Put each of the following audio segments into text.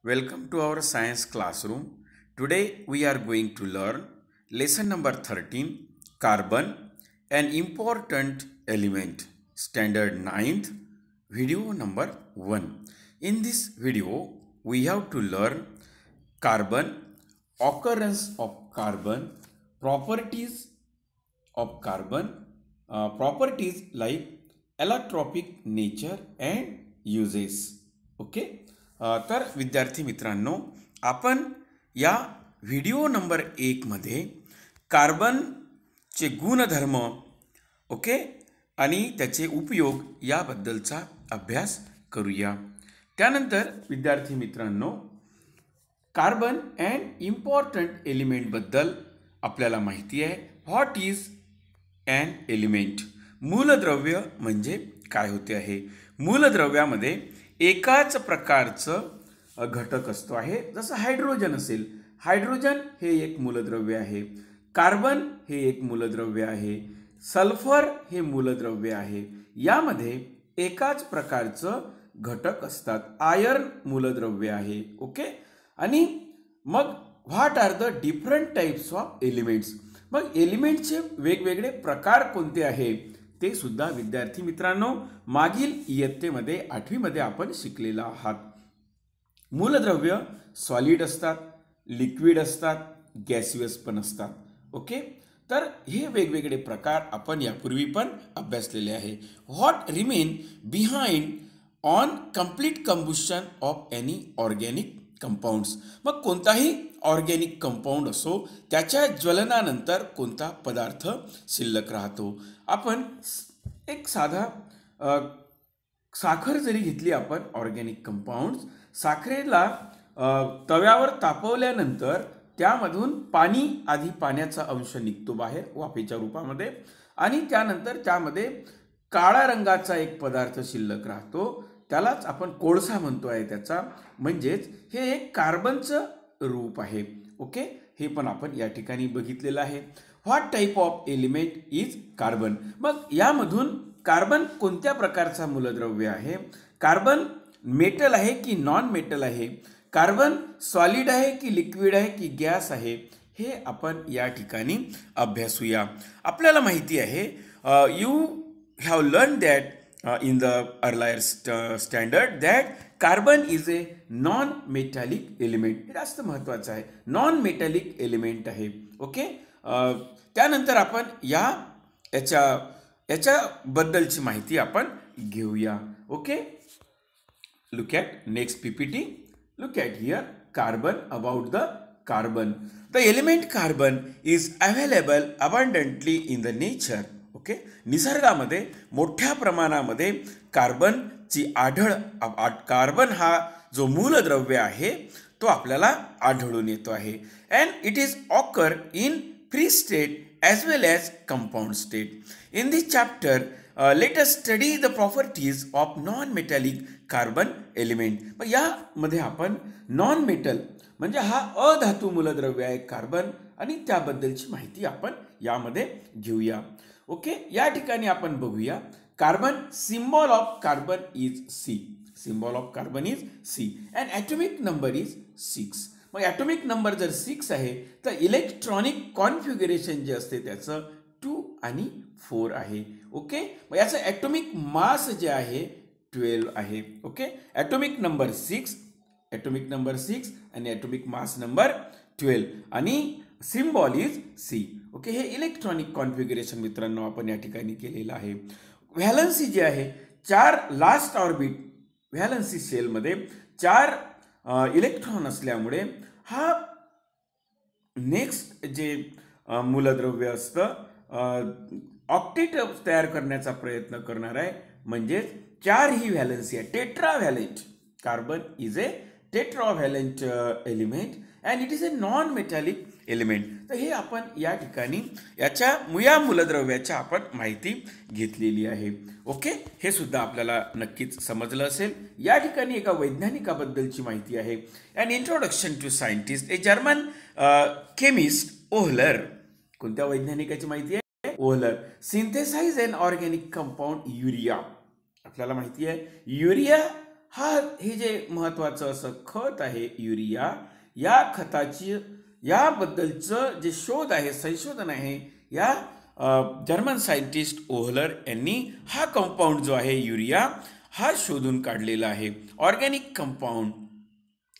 Welcome to our science classroom. Today we are going to learn lesson number 13, carbon, an important element, standard 9th, video number 1. In this video we have to learn carbon, occurrence of carbon, properties of carbon, properties like allotropic nature and uses. Okay. तर विद्यार्थी मित्रांनो, आपण या video number 1 मध्ये कार्बनचे गुणधर्म okay आणि त्याचे उपयोग याबद्दलचा अभ्यास करूया. त्यानंतर विद्यार्थी मित्रांनो, कार्बन अँड इम्पॉर्टंट एलिमेंट बद्दल आपल्याला माहिती आहे. What is an element? मूलद्रव्य म्हणजे काय होते आहे? मूलद्रव्यामध्ये एकाच प्रकारचं घटक असतो आहे. जसं हायड्रोजन असेल, हायड्रोजन हे एक मूलद्रव्य आहे, कार्बन हे एक मूलद्रव्य आहे, सल्फर हे मूलद्रव्य आहे. यामध्ये एकाच प्रकारचं घटक असतात. आयर्न मूलद्रव्य आहे. ओके. आणि मग what are the different types of elements? मग एलिमेंटचे वेगवेगळे प्रकार कोणते आहे ते सुद्धा विद्यार्थी मित्रांनो मागील इयत्तेमध्ये 8वी मध्ये आपण शिकलेला आहात. मूलद्रव्य सॉलिड असतात, लिक्विड असतात, गॅसियस पण असतात. ओके. तर हे वेगवेगळे प्रकार आपण यापूर्वी पण अभ्यासलेले आहे. What remain behind on complete combustion of any organic compounds? मग कोणताही ऑर्गॅनिक कंपाऊंड असो, त्याच्या ज्वलनानंतर कोणता पदार्थ शिल्लक राहतो? आपण एक साधा साखर जरी घेतली आपण, ऑर्गॅनिक कंपाऊंड, साखरेला तव्यावर तापवल्यानंतर त्यामधून पाणी, आधी पाण्याचा अंश निघतो बाहेर वाफेच्या रूपामध्ये, आणि त्यानंतर त्यामध्ये काळा रंगाचा एक पदार्थ शिल्लक राहतो, त्यालाच आपण कोळसा म्हणतो आहे त्याचा. म्हणजेच हे एक कार्बनचं रूप आहे. ओके. हे पण आपण या ठिकाणी बघितलेलं आहे. What type of element is carbon? मग यामधून कार्बन कोणत्या प्रकारचा मूलद्रव्य आहे? कार्बन मेटल आहे की नॉन मेटल आहे? कार्बन सॉलिड आहे की लिक्विड आहे की गॅस आहे? हे आपण या ठिकाणी अभ्यासूया. आपल्याला माहिती आहे, you have learn that in the earlier standard that carbon is a non-metallic element. हे जास्त महत्त्वाचं आहे. नॉन मेटॅलिक एलिमेंट आहे. ओके. त्यानंतर आपण याच्या बद्दलची माहिती आपण घेऊया. Okay. Look at next PPT. Look at here carbon. About the carbon. The element carbon is available abundantly in the nature. Okay. निसर्गामध्ये मोठ्या प्रमाणामध्ये कार्बनची कार्बन हा जो मूलद्रव्य आहे तो आपल्याला आढळून येतो आहे. And it is occur in free state as well as compound state. In this chapter let us study the properties of non metallic carbon element. मग यामध्ये आपण नॉन मेटल म्हणजे हा अधातू मूलद्रव्य आहे कार्बन, आणि त्याबद्दलची माहिती आपण यामध्ये घेऊया. ओके. या ठिकाणी आपण बघूया carbon. Symbol of carbon is C. Symbol of carbon is C and atomic number is 6. मग ॲटॉमिक नंबर जर 6 आहे तर इलेक्ट्रॉनिक कॉन्फिगरेशन जे असते त्याचं 2 आणि 4 आहे. ओके. मग याचं ॲटॉमिक मास जे आहे 12 आहे. Okay. Atomic number 6, atomic number 6 आणि ॲटॉमिक मास नंबर 12 आणि सिम्बॉल इज सी. ओके. हे इलेक्ट्रॉनिक कॉन्फिगरेशन मित्रांनो आपण या ठिकाणी केलेलं आहे. व्हॅलन्सी जे आहे 4 लास्ट ऑर्बिट, व्हॅलन्सी शेलमध्ये 4 इलेक्ट्रॉन असल्यामुळे हा नेक्स्ट जे मूलद्रव्य असतं ऑक्टेट तयार करण्याचा प्रयत्न करणार आहे. म्हणजेच 4 ही व्हॅलन्सी आहे. Tetravalent. Carbon is a tetravalent element and it is a non metallic element. तर हे आपण या ठिकाणी या मूलद्रव्याच्या आपण माहिती घेतलेली आहे. ओके. हे सुद्धा आपल्याला नक्कीच समजलं असेल. या ठिकाणी एका वैज्ञानिकाबद्दलची माहिती आहे. And introduction to scientist, a German chemist Wohler. कोणत्या वैज्ञानिकाची माहिती आहे? Wohler. Synthesize an organic compound urea. आपल्याला माहिती आहे युरिया हे जे महत्त्वाचं असं खत आहे युरिया, या खताची याबद्दलचं जे शोध आहे, संशोधन आहे, या जर्मन सायंटिस्ट ओहलर यांनी हा कंपाऊंड जो आहे युरिया हा शोधून काढलेला आहे. Organic compound,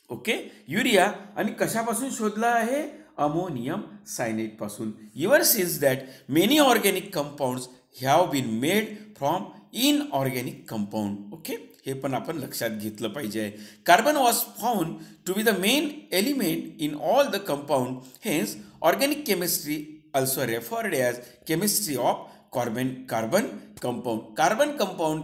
okay, urea. आणि कशापासून शोधला आहे? अमोनियम सायनेट पासून. Your sees that many organic compounds have been made from inorganic compound. Okay, हे पण आपण लक्षात घेतलं पाहिजे. Carbon was found to be the main element in all the compound. Hence organic chemistry also referred as chemistry of carbon compound. Carbon compound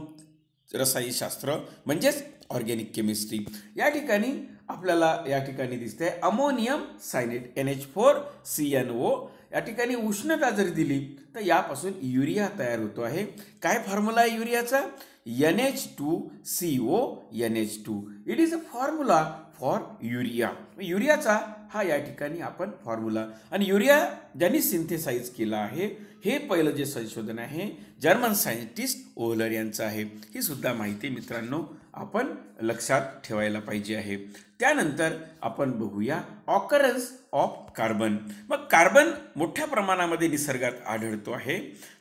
रसायनशास्त्र म्हणजेच organic chemistry. या ठिकाणी आपल्याला या ठिकाणी दिसते अमोनियम सायनेट NH4CnO. या ठिकाणी उष्णता जर दिली तर यापासून युरिया तयार होतो आहे. काय फॉर्म्युला आहे युरियाचा? NH2CO NH2. It is a formula for urea. युरियाचा हा या ठिकाणी आपण फॉर्म्युला. आणि युरिया ज्यांनी सिंथेसाइज केला आहे हे पहिलं जे संशोधन आहे जर्मन सायंटिस्ट ओहलर यांचं आहे. ही सुद्धा माहिती मित्रांनो आपण लक्षात ठेवायला पाहिजे आहे. त्यानंतर आपण बघूया ऑकरन्स ऑफ कार्बन. मग कार्बन मोठ्या प्रमाणामध्ये निसर्गात आढळतो आहे,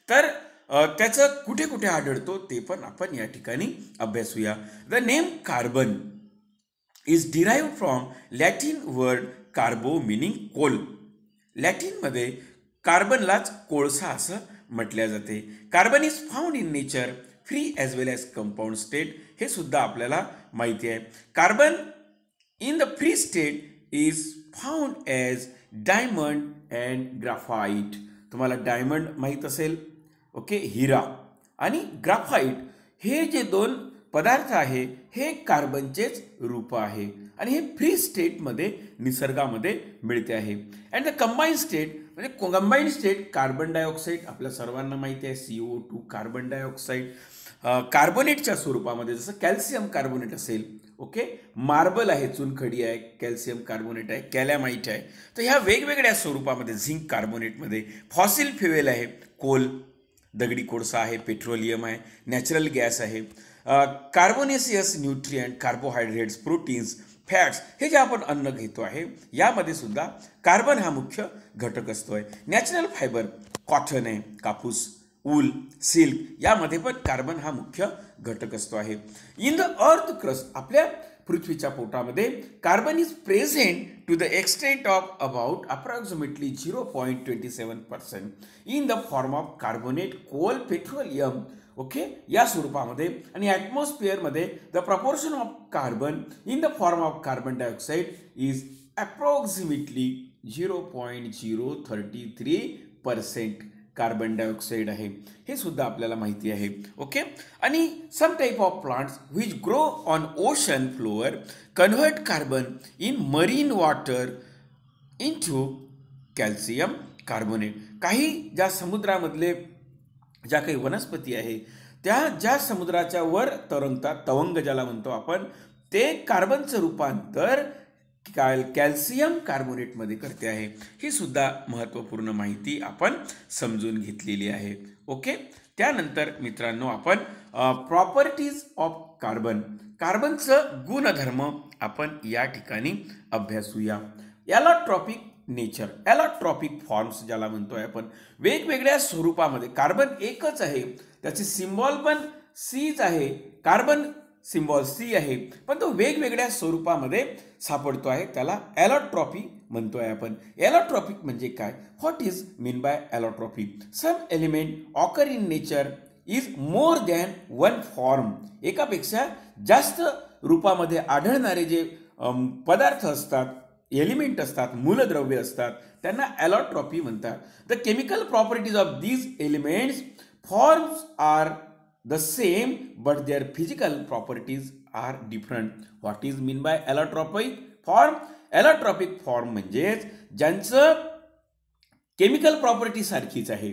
तर त्याचं कुठे कुठे आढळतो ते पण आपण या ठिकाणी अभ्यासूया. The name carbon is derived from Latin word carbo meaning coal. लॅटिनमध्ये कार्बनलाच कोळसा असं म्हटल्या जाते. Carbon is found in nature free as well as compound state. हे सुद्धा आपल्याला माहिती आहे. Carbon in the free state is found as diamond and graphite. तुम्हाला डायमंड माहीत असेल, ओके, हिरा, आणि ग्राफाईट हे जे दोन पदार्थ आहे हे कार्बनचेच रूप आहे आणि हे फ्री स्टेटमध्ये निसर्गामध्ये मिळते आहे. अँड द कंबाईन स्टेट म्हणजे कंबाईन स्टेट कार्बन डायऑक्साईड आपल्या सर्वांना माहिती आहे CO2 कार्बन डायऑक्साईड कार्बोनेटच्या स्वरूपामध्ये, जसं कॅल्शियम कार्बोनेट असेल, ओके, मार्बल आहे, चुनखडी आहे, कॅल्शियम कार्बोनेट आहे, कॅलॅमाइट आहे. तर ह्या वेगवेगळ्या स्वरूपामध्ये झिंक कार्बोनेटमध्ये फॉसिल फ्युएल आहे, कोल दगडी कोळसा आहे, पेट्रोलियम आहे, नॅचरल गॅस आहे, carbonaceous nutrient, carbohydrates, proteins, fats हे जे आपण अन्न घेतो आहे यामध्ये सुद्धा कार्बन हा मुख्य घटक असतो आहे. नॅचरल फायबर कॉटन आहे, कापूस, ऊल, सिल्क यामध्ये पण कार्बन हा मुख्य घटक असतो आहे. इन द अर्थ क्रस्ट आपल्या पृथ्वीच्या पोटामध्ये carbon is present to the extent of about approximately 0.27% in the form of carbonate, coal, petroleum, okay, या स्वरूपामध्ये. आणि ॲटमॉस्फिअरमध्ये the proportion of carbon in the form of carbon dioxide is approximately 0.033% carbon dioxide आहे. हे सुद्धा आपल्याला माहिती आहे, ओके. आणि some type of plants which grow on ocean floor convert carbon in marine water into calcium carbonate. काही ज्या समुद्रामधले ज्या काही वनस्पती आहे त्या ज्या समुद्राच्या वर तरंगतात, तवंग ज्याला म्हणतो आपण, ते कार्बनचं रूपांतर कॅल्शियम कार्बोनेटमध्ये करते आहे. ही सुद्धा महत्त्वपूर्ण माहिती आपण समजून घेतलेली आहे, ओके. त्यानंतर मित्रांनो आपण प्रॉपर्टीज ऑफ कार्बन, कार्बनचं गुणधर्म आपण या ठिकाणी अभ्यासूया. ॲलोट्रॉपिक नेचर, ॲलोट्रॉपिक फॉर्म्स ज्याला म्हणतोय आपण, वेगवेगळ्या स्वरूपामध्ये. कार्बन एकच आहे, त्याचे सिम्बॉल पण सीच आहे, कार्बन सिम्बॉल C आहे, पण तो वेगवेगळ्या स्वरूपामध्ये सापडतो आहे, त्याला ॲलोट्रॉपी म्हणतोय आपण. ॲलोट्रॉपिक म्हणजे काय? What is mean by allotropy? Some element occur in nature is more than one form. एकापेक्षा जास्त रूपामध्ये आढळणारे जे पदार्थ असतात, एलिमेंट असतात, मूलद्रव्य असतात, त्यांना ॲलोट्रॉपी म्हणतात. The chemical properties of these elements forms are the same but their physical properties are different. What is mean by allotropic form? Allotropic form म्हणजे ज्यांचं केमिकल प्रॉपर्टी सारखीच आहे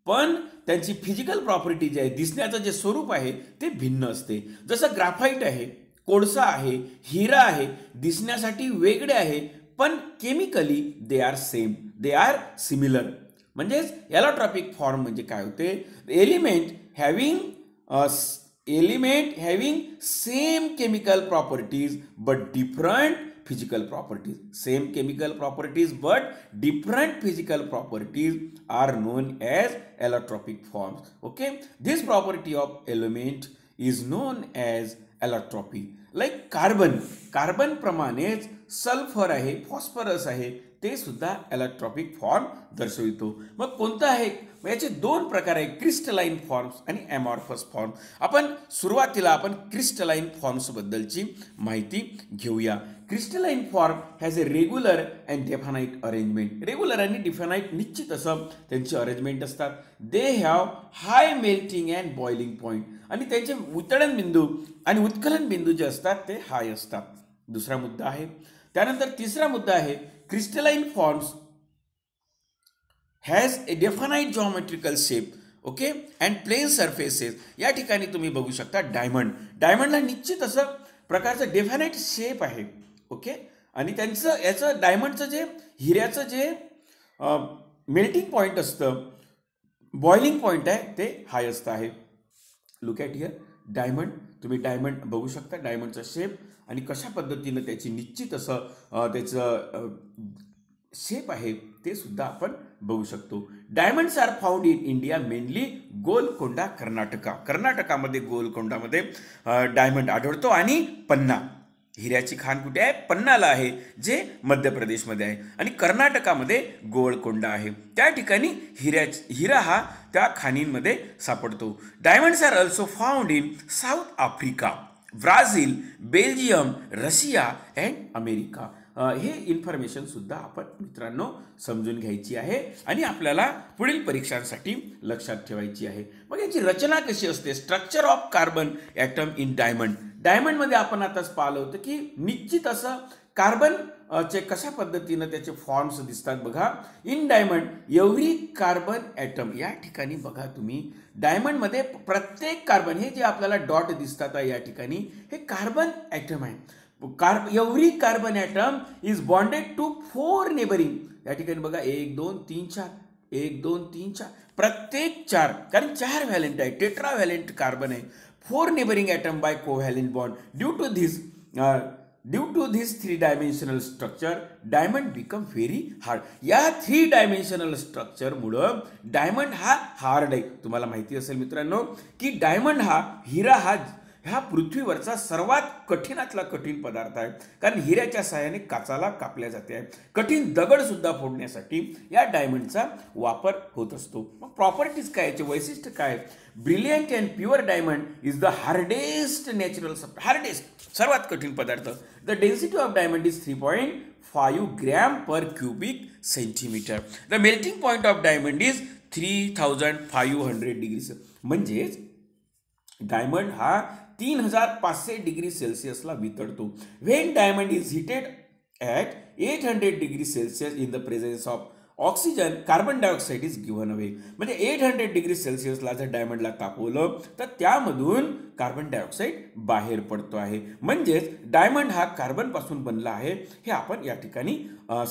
पण त्यांची फिजिकल प्रॉपर्टी जी आहे, दिसण्याचं जे स्वरूप आहे ते भिन्न असते. जसं ग्राफाईट आहे, कोळसा आहे, हिरा आहे, दिसण्यासाठी वेगळे आहे पण chemically they are same, they are similar. म्हणजेच ॲलोट्रॉपिक फॉर्म म्हणजे काय होते? Element having element having same chemical properties but different physical properties. Same chemical properties but different physical properties are known as allotropic forms. Okay, this property of element is known as allotropy. Like carbon प्रमाणेच sulphur आहे, phosphorus आहे, ते सुद्धा allotropic form दर्शवितो. मग कोणता आहे? याचे दोन प्रकार आहेत, क्रिस्टलाइन फॉर्म्स आणि अमॉर्फस फॉर्म. सुरुवातीला आपण क्रिस्टलाइन फॉर्म्स बद्दलची माहिती घेऊया. Crystalline form has a regular and definite arrangement. Regular आणि डिफाइनाइट निश्चित असं त्यांची अरेंजमेंट असतात. They have high melting and boiling point, आणि त्यांचे वितरण बिंदू आणि उत्कलन बिंदू जे असतात ते हाय असतात. दुसरा मुद्दा आहे. त्यानंतर तिसरा मुद्दा आहे, crystalline forms has a definite geometrical shape. Okay, and plane surfaces. या ठिकाणी तुम्ही बघू शकता डायमंडला निश्चित असं प्रकारचं डेफिनाइट शेप आहे. ओके, आणि याचं डायमंडचं जे हिऱ्याचं जे मेल्टिंग पॉइंट असतं, बॉइलिंग पॉइंट आहे, ते हाय असतं आहे. Look at here diamond. तुम्ही डायमंड बघू शकता, डायमंडचा शेप आणि कशा पद्धतीनं त्याची निश्चित असं त्याचं शेप आहे ते सुद्धा आपण बघू शकतो. Diamonds are found in India mainly Golconda, कर्नाटकामध्ये गोलकोंडामध्ये डायमंड आढळतो. आणि पन्ना, हिऱ्याची खाण कुठे आहे? पन्नाला आहे, जे मध्य प्रदेशमध्ये आहे. आणि कर्नाटकामध्ये गोलकोंडा आहे, त्या ठिकाणी हिरा हा त्या खाणींमध्ये सापडतो. Diamonds are also found in South Africa, Brazil, Belgium, Russia and America. हे इन्फॉर्मेशन सुद्धा आपण मित्रांनो समजून घ्यायची आहे आणि आपल्याला पुढील परीक्षांसाठी लक्षात ठेवायची आहे. मग याची रचना कशी असते? Structure of carbon atom in diamond. डायमंडमध्ये आपण आताच पाहिलं होतं की निश्चित असं कार्बन चे कशा पद्धतीनं त्याचे फॉर्म्स दिसतात बघा. In diamond every carbon atom. या ठिकाणी बघा तुम्ही, डायमंडमध्ये प्रत्येक कार्बन, हे जे आपल्याला डॉट दिसतात या ठिकाणी, हे कार्बन ॲटम आहे. Every carbon atom is bonded to 4 neighbouring. या ठिकाणी बघा 1 2 3 4, 1 2 3 4, प्रत्येक 4, कारण 4 व्हॅलेंट आहे, टेट्रा व्हॅलेंट कार्बन आहे. 4 neighbouring atom by covalent bond. Due to this 3 dimensional structure diamond become very hard. या 3 डायमेन्शनल स्ट्रक्चरमुळं डायमंड हा हार्ड आहे. तुम्हाला माहिती असेल मित्रांनो की डायमंड हा, हिरा हा पृथ्वीवरचा सर्वात कठीणातला कठीण पदार्थ आहे, कारण हिऱ्याच्या सहाय्याने काचाला कापल्या जाते आहे. कठीण दगड सुद्धा फोडण्यासाठी या डायमंडचा वापर होत असतो. मग प्रॉपर्टीज काय, याचे वैशिष्ट्य काय? Brilliant and pure diamond is the hardest natural hardest सर्वात कठीण पदार्थ. The density of diamond is 3.5 gram per cubic centimetre. The melting point of diamond is 3500 degree. म्हणजेच डायमंड हा 3500 डिग्री सेल्सिअसला वितळतो. When diamond is heated at 800 degree Celsius in the presence of oxygen, carbon dioxide is given away. म्हणजे 800 degree सेल्सिअसला जर डायमंडला तापवलं तर त्यामधून carbon dioxide बाहेर पडतो आहे. म्हणजेच डायमंड हा कार्बनपासून बनला आहे, हे आपण या ठिकाणी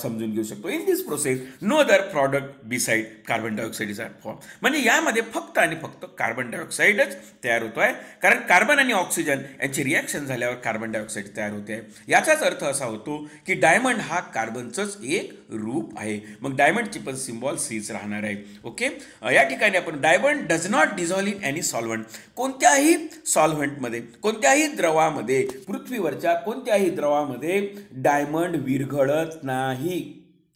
समजून घेऊ शकतो. In this process no other product beside carbon dioxide is form. म्हणजे यामध्ये फक्त आणि फक्त कार्बन डायऑक्साईडच तयार होतो आहे, कारण कार्बन आणि ऑक्सिजन यांची रिॲक्शन झाल्यावर कार्बन डायऑक्साईड तयार होते आहे. याचाच अर्थ असा होतो की डायमंड हा कार्बनचंच एक रूप आहे. मग डायमंडची पण सिम्बॉल सीच राहणार आहे. ओके, या ठिकाणी आपण diamond does not dissolve in any solvent. कोणत्याही सॉल्व्हंटमध्ये, कोणत्याही द्रवामध्ये, पृथ्वीवरच्या कोणत्याही द्रवामध्ये डायमंड विरघळत नाही.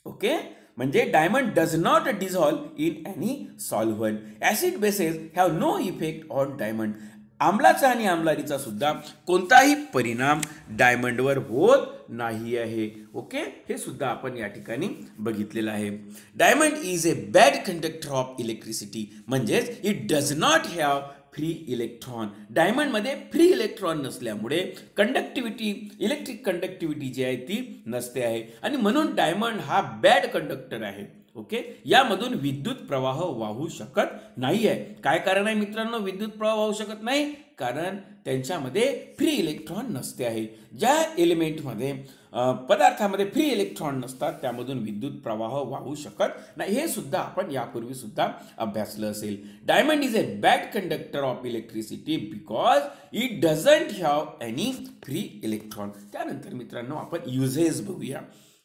ओके, म्हणजे diamond does not dissolve in any solvent. Acid bases have no effect on diamond. आम्लाचा आणि आम्लारीचा सुद्धा कोणताही परिणाम डायमंडवर होत नाही आहे. ओके, हे सुद्धा आपण या ठिकाणी बघितलेलं आहे. Diamond is a bad conductor of electricity. म्हणजेच it does not have free electron. डायमंडमध्ये फ्री इलेक्ट्रॉन नसल्यामुळे कंडक्टिव्हिटी, इलेक्ट्रिक कंडक्टिव्हिटी जी आहे ती नसते आहे, आणि म्हणून डायमंड हा बॅड कंडक्टर आहे. ओके, यामधून विद्युत प्रवाह वाहू शकत नाही आहे. काय कारण आहे मित्रांनो विद्युत प्रवाह वाहू शकत नाही? कारण त्यांच्यामध्ये फ्री इलेक्ट्रॉन नसते आहे. ज्या एलिमेंटमध्ये पदार्थामध्ये फ्री इलेक्ट्रॉन नसतात त्यामधून विद्युत प्रवाह वाहू शकत नाही. हे सुद्धा आपण यापूर्वी सुद्धा अभ्यासलं असेल. Diamond is a bad conductor of electricity because it doesn't have any free electron. त्यानंतर मित्रांनो आपण युजेस बघूया,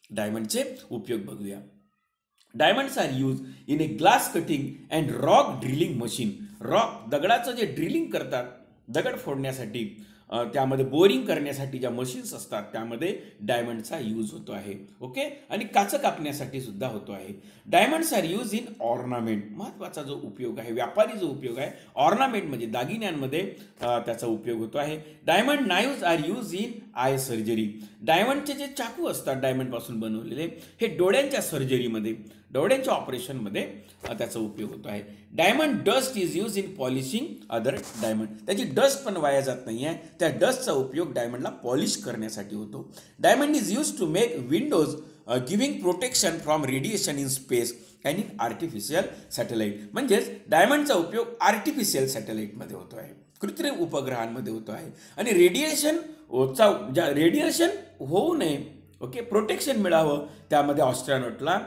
डायमंडचे उपयोग बघूया. Diamonds are use in a glass cutting and rock drilling machine. Rock दगडाचं जे ड्रिलिंग करतात, दगड फोडण्यासाठी, त्यामध्ये बोरिंग करण्यासाठी ज्या मशीन्स असतात त्यामध्ये डायमंडचा यूज होतो आहे. ओके, आणि काच कापण्यासाठी सुद्धा होतो आहे. Diamonds are use in ornament. महत्त्वाचा जो उपयोग आहे, व्यापारी जो उपयोग आहे, ऑर्नामेंट म्हणजे दागिन्यांमध्ये त्याचा उपयोग होतो आहे. Diamond knives are use in eye surgery. डायमंडचे जे चाकू असतात डायमंडपासून बनवलेले, हे डोळ्यांच्या सर्जरीमध्ये, डोळ्यांच्या ऑपरेशनमध्ये त्याचा उपयोग होतो आहे. Diamond dust is use in polishing other diamond. त्याची डस्ट पण वाया जात नाही आहे, त्या डस्टचा उपयोग डायमंडला पॉलिश करण्यासाठी होतो. Diamond is use to make windows giving protection from radiation in space and in artificial satellite. म्हणजेच डायमंडचा उपयोग आर्टिफिशियल सॅटेलाइटमध्ये होतो आहे, कृत्रिम उपग्रहांमध्ये होतो आहे. आणि रेडिएशन होऊ नये, ओके, प्रोटेक्शन मिळावं त्यामध्ये ऑस्ट्रॉनॉटला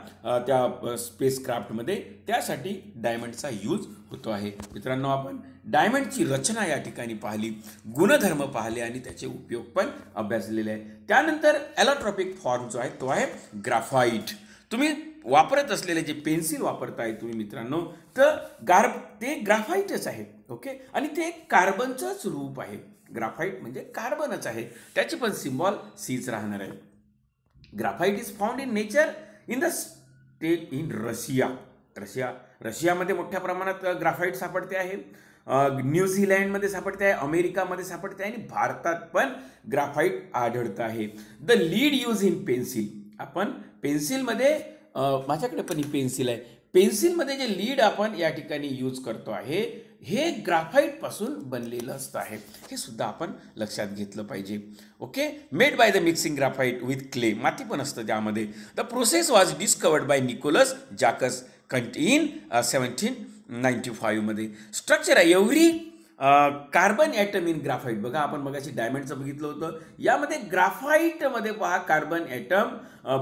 त्या स्पेसक्राफ्टमध्ये, त्यासाठी डायमंडचा यूज होतो आहे. मित्रांनो आपण डायमंडची रचना या ठिकाणी पाहिली, गुणधर्म पाहिले आणि त्याचे उपयोग पण अभ्यासलेले आहे. त्यानंतर ॲलोट्रॉपिक फॉर्म जो आहे तो आहे ग्राफाईट. तुम्ही वापरत असलेले जे पेन्सिल वापरताय तुम्ही मित्रांनो, तर ते ग्राफाईटच आहे. ओके, आणि ते कार्बनचंच रूप आहे. ग्राफाईट म्हणजे कार्बनच आहे, त्याची पण सिम्बॉल सीच राहणार आहे. Graphite is found in nature in the state in रशियामध्ये मोठ्या प्रमाणात ग्राफाईट सापडते आहे. न्यूझीलँडमध्ये सापडते आहे, अमेरिकामध्ये सापडते आहे आणि भारतात पण ग्राफाईट आढळतं आहे. The lead use in pencil. आपण पेन्सिलमध्ये, माझ्याकडे पण ही पेन्सिल आहे, पेन्सिलमध्ये जे लीड आपण या ठिकाणी यूज करतो आहे हे ग्राफाईट पासून बनलेलं असतं आहे. हे सुद्धा आपण लक्षात घेतलं पाहिजे. Okay, made by the mixing graphite with clay. माती पण असतं त्यामध्ये. The process was discovered by Nicolas Jacques in 1795 मध्ये. स्ट्रक्चर आहे every carbon atom in graphite. बघा आपण मगाशी डायमंडचं बघितलं होतं, यामध्ये ग्राफाईटमध्ये पहा कार्बन ॲटम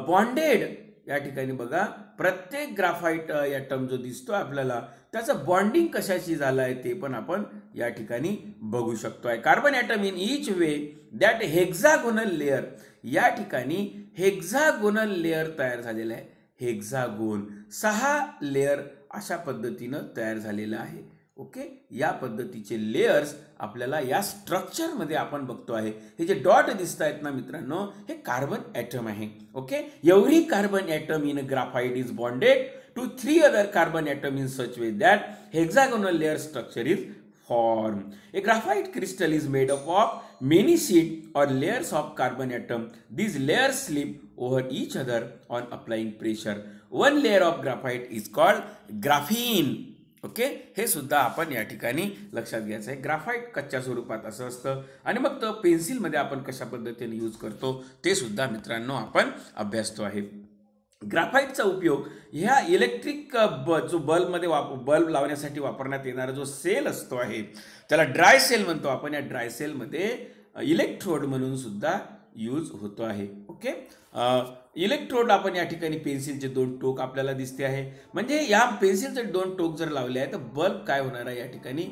बॉन्डेड. या ठिकाणी बघा प्रत्येक ग्राफाईट ॲटम जो दिसतो आपल्याला त्याचं बॉन्डिंग कशाशी झालं आहे ते पण आपण या ठिकाणी बघू शकतो आहे. Carbon atom in each way that hexagonal layer. या ठिकाणी हेक्झागोनल लेअर तयार झालेला आहे. हेक्झागोन 6 लेअर अशा पद्धतीनं तयार झालेलं आहे. ओके, या पद्धतीचे लेयर्स आपल्याला या स्ट्रक्चरमध्ये आपण बघतो आहे. हे जे डॉट दिसत आहेत ना मित्रांनो, हे कार्बन ॲटम आहे. Okay, every carbon atom in graphite is bonded to 3 other carbon atom in such way that hexagonal layer structure is formed. A graphite crystal is made up of many sheets or layers of carbon atom. These layers slip over each other on applying pressure. One layer of graphite is called graphene. Okay, हे सुद्धा आपण या ठिकाणी लक्षात घ्यायचं आहे. Graphite कच्च्या स्वरूपात असं असतं आणि मग तो पेन्सिलमध्ये आपण कशा पद्धतीने यूज करतो ते सुद्धा मित्रांनो आपण अभ्यासतो आहे. ग्राफाईटचा उपयोग ह्या इलेक्ट्रिक जो बल्ब लावण्यासाठी वापरण्यात येणारा जो सेल असतो आहे त्याला ड्राय सेल म्हणतो आपण. या ड्राय सेलमध्ये इलेक्ट्रोड म्हणून सुद्धा यूज होतो आहे. ओके, इलेक्ट्रोड आपण या ठिकाणी पेन्सिलचे 2 टोक आपल्याला दिसते आहे. म्हणजे या पेन्सिलचे 2 टोक जर लावले आहे तर बल्ब काय होणार आहे, या ठिकाणी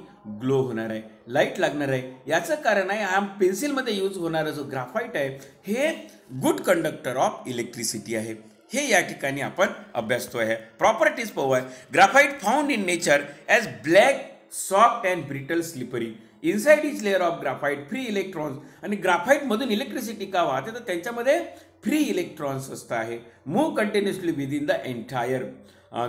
ग्लो होणार आहे, लाईट लागणार आहे. याचं कारण आहे हा पेन्सिलमध्ये यूज होणारा जो ग्राफाईट आहे हे गुड कंडक्टर ऑफ इलेक्ट्रिसिटी आहे. हे या ठिकाणी आपण अभ्यासतो आहे. प्रॉपर्टीज पाहूया. Graphite found in nature as black, soft and brittle, slippery. Inside each layer of graphite free electrons. आणि ग्राफाईटमधून इलेक्ट्रिसिटी का वाहते तर त्यांच्यामध्ये फ्री इलेक्ट्रॉन्स असतं आहे. Move continuously within the entire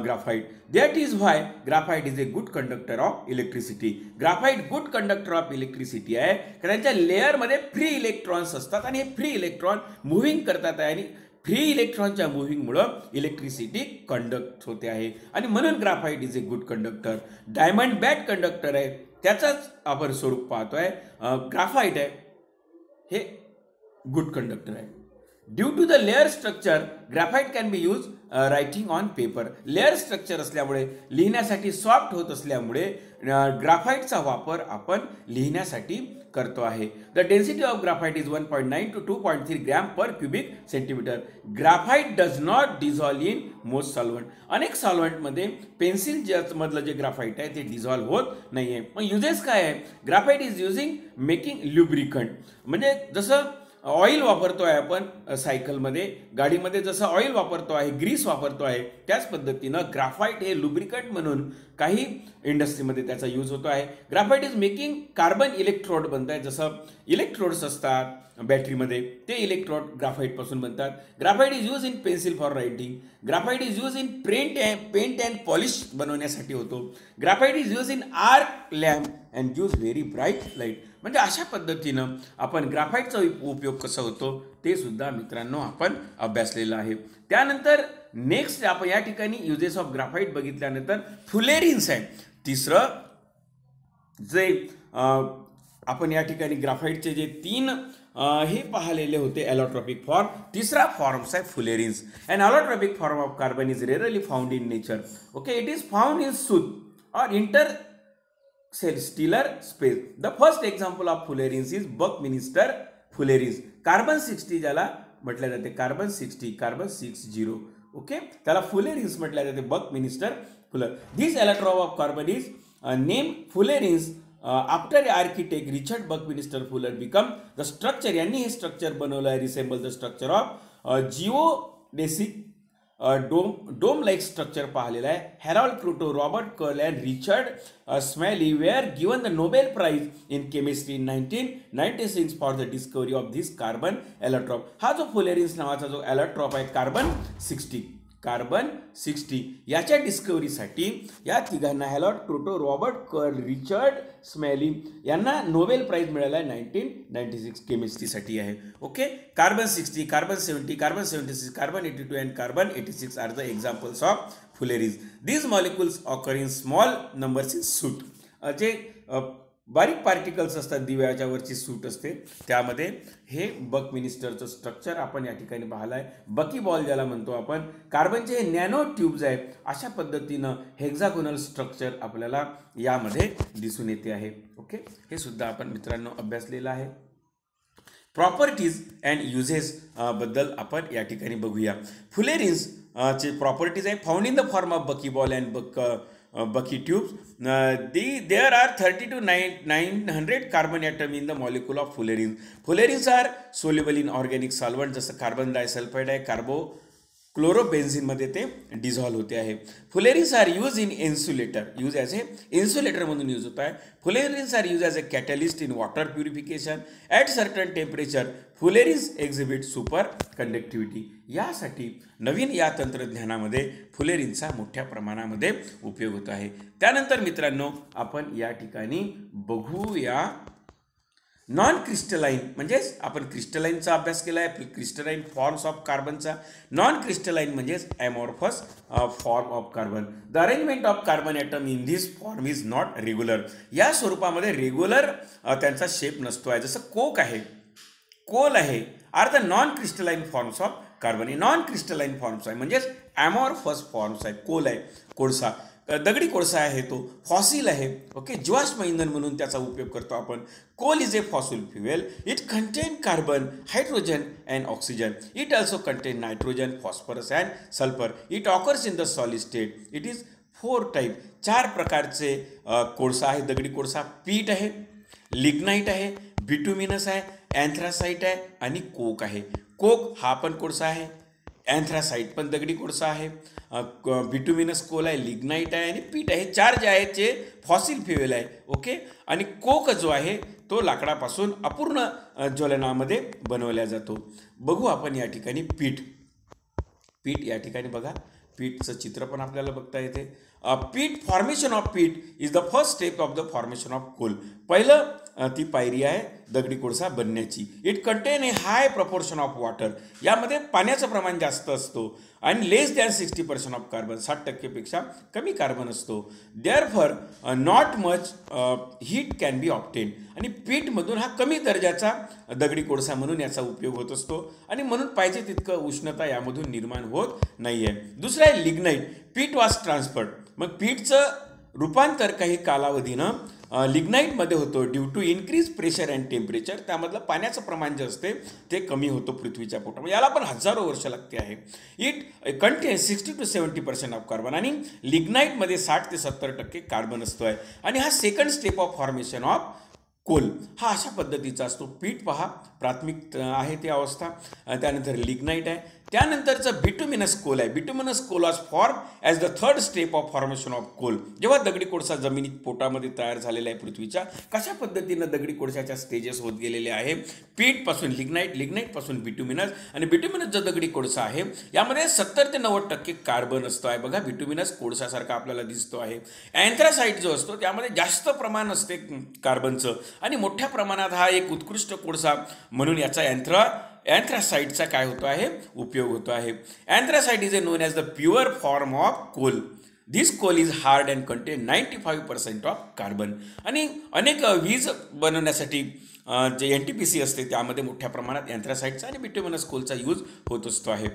graphite. That is why graphite is a good conductor of electricity. Graphite good conductor of electricity आहे कारण त्यांच्या लेअरमध्ये फ्री इलेक्ट्रॉन्स असतात आणि हे फ्री इलेक्ट्रॉन मुव्हिंग करतात आहे आणि फ्री इलेक्ट्रॉनच्या मुव्हिंगमुळं इलेक्ट्रिसिटी कंडक्ट होते आहे आणि म्हणून graphite is a good conductor. Diamond bad conductor आहे, त्याचाच आपण स्वरूप पाहतोय. ग्राफाईट आहे हे गुड कंडक्टर आहे. Due to the layer structure graphite can be use writing on paper. Layer structure असल्यामुळे लिहिण्यासाठी सॉफ्ट होत असल्यामुळे ग्राफाईटचा वापर आपण लिहिण्यासाठी करतो आहे. The density of graphite is 1.9 to 2.3 gram per cubic centimetre. Graphite does not dissolve in most solvent. अनेक सॉल्व्हंटमध्ये पेन्सिल मधलं जे ग्राफाईट आहे ते डिझॉल्व होत नाहीये. मग युजेस काय आहे? Graphite is using making lubricant. म्हणजे जसं ऑइल वापरतो आहे आपण सायकलमध्ये, गाडीमध्ये जसं ऑइल वापरतो आहे, ग्रीस वापरतो आहे, त्याच पद्धतीनं ग्राफाईट हे लुब्रिकंट म्हणून काही इंडस्ट्रीमध्ये त्याचा यूज होतो आहे. Graphite is making carbon electrode बनत आहे. जसं इलेक्ट्रोड्स असतात बॅटरीमध्ये, ते इलेक्ट्रोड ग्राफाईटपासून बनतात. Graphite is use in pencil for writing. Graphite is use in paint and polish बनवण्यासाठी होतो. Graphite is use in arc lamp and gives very bright light. म्हणजे अशा पद्धतीनं आपण ग्राफाईटचा उपयोग कसा होतो ते सुद्धा मित्रांनो आपण अभ्यासलेलं आहे. त्यानंतर नेक्स्ट आपण या ठिकाणी युजेस ऑफ ग्राफाईट बघितल्यानंतर फुलेरिन्स आहे. तिसरं जे आपण या ठिकाणी ग्राफाईटचे जे 3 हे पाहिलेले होते ॲलोट्रॉपिक फॉर्म. तिसरा फॉर्म्स आहे fullerenes. And allotropic form of carbon is rarely found in nature. Okay, it is found in soot और interstellar space. The first example of fullerenes is Buckminster fullerenes. Carbon 60 ज्याला म्हटलं जाते, कार्बन 60, कार्बन 60. ओके, त्याला fullerenes म्हटलं जाते, Buckminster Fuller. This allotrope of carbon is name fullerenes after architect Richard Buckminster Fuller become the structure. यांनी हे structure बनवलं आहे, resemble the structure of geodesic dome like structure पाहिलेलं आहे. Harold Kroto, Robert Curl and Richard Smalley were given the Nobel prize in chemistry in 1996 for the discovery of this carbon allotrope. हा जो फुलेरिन्स नावाचा जो allotrope आहे carbon 60 याच्या डिस्कवरीसाठी या तिघांना Harold Kroto, Robert Curl, Richard Smalley यांना नोबेल प्राइज मिळाला आहे 1996 केमिस्ट्रीसाठी आहे. Okay, carbon 60, carbon 70, carbon 76, carbon 82 and carbon 86 are the examples of fullerenes. These molecules occur in small numbers in soot. जे बारीक पार्टिकल्स असतात, दिव्याच्या वरची सूट असते, त्यामध्ये हे बकमिनिस्टरचं स्ट्रक्चर आपण या ठिकाणी पाहिलं आहे. बकी बॉल ज्याला म्हणतो आपण. कार्बनचे हे नॅनो ट्यूब्स आहे. अशा पद्धतीनं हेक्झागोनल स्ट्रक्चर आपल्याला यामध्ये दिसून येते आहे. ओके, हे सुद्धा आपण मित्रांनो अभ्यासलेलं आहे. प्रॉपर्टीज अँड युजेस बद्दल आपण या ठिकाणी बघूया. फुलेरिन्स चे प्रॉपर्टीज आहे found in the form of bucky ball and Bucky tubes. There are 30 to 900 carbon atom in the molecule of fullerenes. Fullerenes are soluble in organic solvent जसं कार्बन डायसल्फाइड आहे, chlorobenzene मध्ये ते डिझॉल्व होते आहे. Fullerenes are use in insulator, use as a insulator म्हणून use होत आहे. Fullerenes are use as a catalyst in water purification at certain temperature. Fullerenes exhibit super conductivity. यासाठी नवीन या तंत्रज्ञानामध्ये फुलेरिन्सचा मोठ्या प्रमाणामध्ये उपयोग होत आहे. त्यानंतर मित्रांनो आपण या ठिकाणी बघूया नॉन क्रिस्टलाइन. म्हणजेच आपण क्रिस्टलाइनचा अभ्यास केला आहे, क्रिस्टलाइन फॉर्म्स ऑफ कार्बनचा. नॉन क्रिस्टलाइन म्हणजेच amorphous form of carbon. The arrangement of carbon atom in this form is not regular. या स्वरूपामध्ये रेग्युलर त्यांचा शेप नसतो आहे. जसं कोक आहे, कोल आहे, are the non crystalline forms of carbon. हे नॉन क्रिस्टलाइन फॉर्म्स आहे, म्हणजेच ॲमॉर्फस फॉर्म्स आहे. कोल आहे, कोळसा, दगडी कोळसा आहे, तो फॉसिल आहे. ओके, जीवाश्म इंधन म्हणून त्याचा उपयोग करतो आपण. Coal is a fossil fuel. It contain carbon, hydrogen and oxygen. It also contain nitrogen, phosphorus and sulphur. It occurs in the solid state. It is 4 type. 4 प्रकारचे कोळसा आहे. दगडी कोळसा, पीट आहे, लिग्नाईट आहे, बिटुमिनस आहे, अँथ्रासाइट आहे आणि कोक आहे. कोक हा पण कोळसा आहे, अँथ्रासाइट पण दगडी कोळसा आहे, बिटुमिनस कोल आहे, लिग्नाईट आहे आणि पीट आहे. 4 जे आहेत ते फॉसिल फ्युएल आहे. ओके, आणि कोक जो आहे तो लाकडापासून अपूर्ण ज्वलनामध्ये बनवला जातो. बघू आपण या ठिकाणी पीठ या ठिकाणी बघा. पीठचं चित्र पण आपल्याला बघता येते. Peat, formation of peat is the first step of the formation of coal. पहिलं ती पायरी आहे दगडी कोळसा बनण्याची. It contain a high proportion of water. यामध्ये पाण्याचं प्रमाण जास्त असतो आणि लेस दॅन 60% ऑफ कार्बन. 60%पेक्षा कमी कार्बन असतो. Therefore not much heat can be obtain. आणि पीठमधून हा कमी दर्जाचा दगडी कोळसा म्हणून याचा उपयोग होत असतो आणि म्हणून पाहिजे तितकं उष्णता यामधून निर्माण होत नाही आहे. दुसरं आहे लिग्नाईट. पीठ वॉज ट्रान्सफर्ड. मग पीठचं रूपांतर काही कालावधीनं लिग्नाईटमध्ये होतो due to increase pressure and temperature. त्यामधलं पाण्याचं प्रमाण जे असते ते कमी होतं पृथ्वीच्या पोटामध्ये. याला पण हजारो वर्ष लागते आहे. It content 60 to 70% of carbon. आणि लिग्नाईटमध्ये 60 ते 70% कार्बन असतो आहे. आणि हा second step of formation of coal हा अशा पद्धतीचा असतो. पीठ पहा प्राथमिक आहे ती अवस्था, त्यानंतर लिग्नाईट आहे, त्यानंतरचं बिटुमिनस कोल आहे. Bituminous coal was form as the third step of formation of coal. जेव्हा दगडी कोळसा जमिनीत पोटामध्ये तयार झालेला आहे पृथ्वीच्या, कशा पद्धतीनं दगडी कोळशाच्या स्टेजेस होत गेलेले आहे. पीठपासून लिग्नाईट, लिग्नाईटपासून बिटुमिनस, आणि बिटुमिनस जो दगडी कोळसा आहे यामध्ये 70 ते 90% कार्बन असतो आहे. बघा बिटुमिनस कोळसासारखा आपल्याला दिसतो आहे. अँथ्रासाइट जो असतो त्यामध्ये जास्त प्रमाण असते कार्बनचं आणि मोठ्या प्रमाणात हा एक उत्कृष्ट कोळसा म्हणून याचा अँथ्रासाइटचा काय होतो आहे उपयोग होतो आहे. Anthracite is known as the pure form of coal. This coal is hard and contain 95% of carbon. आणि अनेक वीज बनवण्यासाठी जे NTPC असते त्यामध्ये मोठ्या प्रमाणात अँथ्रासाइटचा आणि बिटुमिनस कोलचा यूज होत असतो आहे.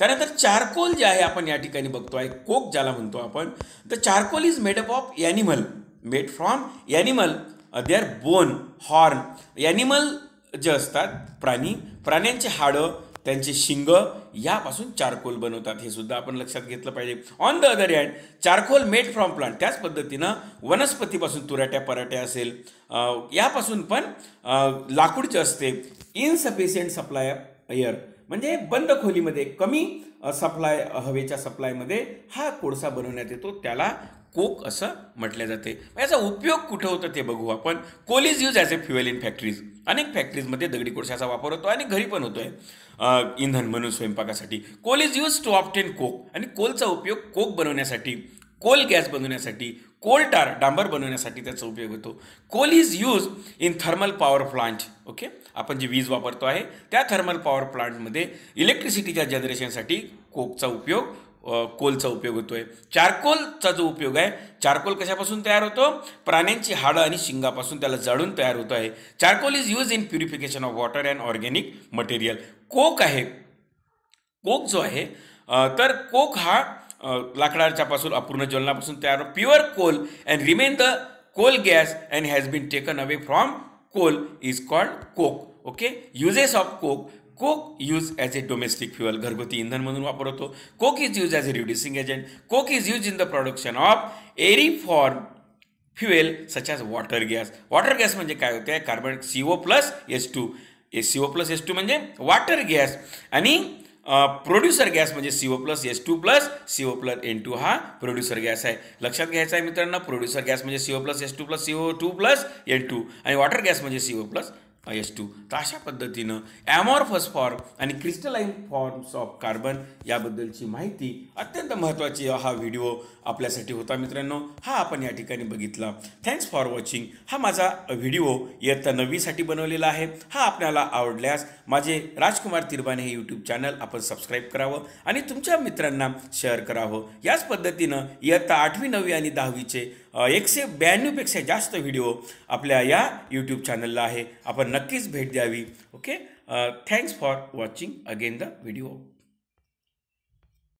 त्यानंतर चारकोल जे आहे आपण या ठिकाणी बघतो आहे, कोक ज्याला म्हणतो आपण. The charcoal is made up of animal, made from animal, their bone, horn. Animal जे असतात प्राण्यांचे हाडं, त्यांचे शिंग यापासून चारकोल बनवतात. हे सुद्धा आपण लक्षात घेतलं पाहिजे. On the other hand charcoal made from plant. त्याच पद्धतीनं वनस्पतीपासून तुराट्या पराट्या असेल यापासून पण लाकूड जे असते. इनसफिशियंट सप्लाय एअर म्हणजे बंद खोलीमध्ये कमी सप्लाय, हवेच्या सप्लायमध्ये हा कोळसा बनवण्यात येतो. त्याला कोक असं म्हटलं जाते. याचा उपयोग कुठं होतं ते बघू आपण. Coal is use as a fuel in factories. अनेक फॅक्टरीजमध्ये दगडी कोळशाचा वापर होतो आणि घरी पण होतोय इंधन म्हणून स्वयंपाकासाठी. Coal is use to obtain coke. आणि कोलचा उपयोग कोक बनवण्यासाठी, कोल गॅस बनवण्यासाठी, कोल टार डांबर बनवण्यासाठी त्याचा उपयोग होतो. Coal is use in thermal power plant. Okay, आपण जी वीज वापरतो आहे त्या थर्मल पॉवर प्लांटमध्ये इलेक्ट्रिसिटीच्या जनरेशनसाठी कोलचा उपयोग होतोय. चारकोलचा जो उपयोग आहे, चारकोल कशापासून तयार होतो? प्राण्यांची हाडं आणि शिंगापासून त्याला जाळून तयार होत आहे. Charcoal is use in purification of water and organic material. Coke जो आहे तर कोक हा लाकडाच्या पासून अपूर्ण ज्वलनापासून तयार pure coal and remain the coal gas and has been taken away from coal is called coke. Okay, uses of coke. Coke use as a domestic fuel, घरगुती इंधन म्हणून वापर होतो. Coke is use as a reducing agent. Coke is use in the production of airy form fuel such as water gas. Water gas म्हणजे काय होते? Carbon CO+H2. CO+H2 म्हणजे water gas. आणि प्रोड्युसर गॅस म्हणजे CO+H2+CO+N2 हा producer gas आहे. लक्षात घ्यायचा आहे मित्रांनो, प्रोड्युसर गॅस म्हणजे CO+H2+CO2+N2 आणि वॉटर गॅस म्हणजे CO+H2. तर अशा पद्धतीनं ॲमॉर्फस फॉर्म आणि क्रिस्टलाइन फॉर्म्स ऑफ कार्बन याबद्दलची माहिती अत्यंत महत्त्वाची हा व्हिडिओ आपल्यासाठी होता मित्रांनो. हा आपण या ठिकाणी बघितला. Thanks for watching. हा माझा व्हिडिओ इयत्ता 9वीसाठी बनवलेला आहे. हा आपल्याला आवडल्यास माझे राजकुमार तिरबाने हे यूट्यूब चॅनल आपण सबस्क्राईब करावं आणि तुमच्या मित्रांना शेअर करावं. याच पद्धतीनं इयत्ता 8वी, 9वी आणि 10वीचे 192पेक्षा जास्त व्हिडिओ आपल्या या यूट्यूब चॅनलला आहे. आपण नक्कीच भेट द्यावी. Okay, thanks for watching again the video.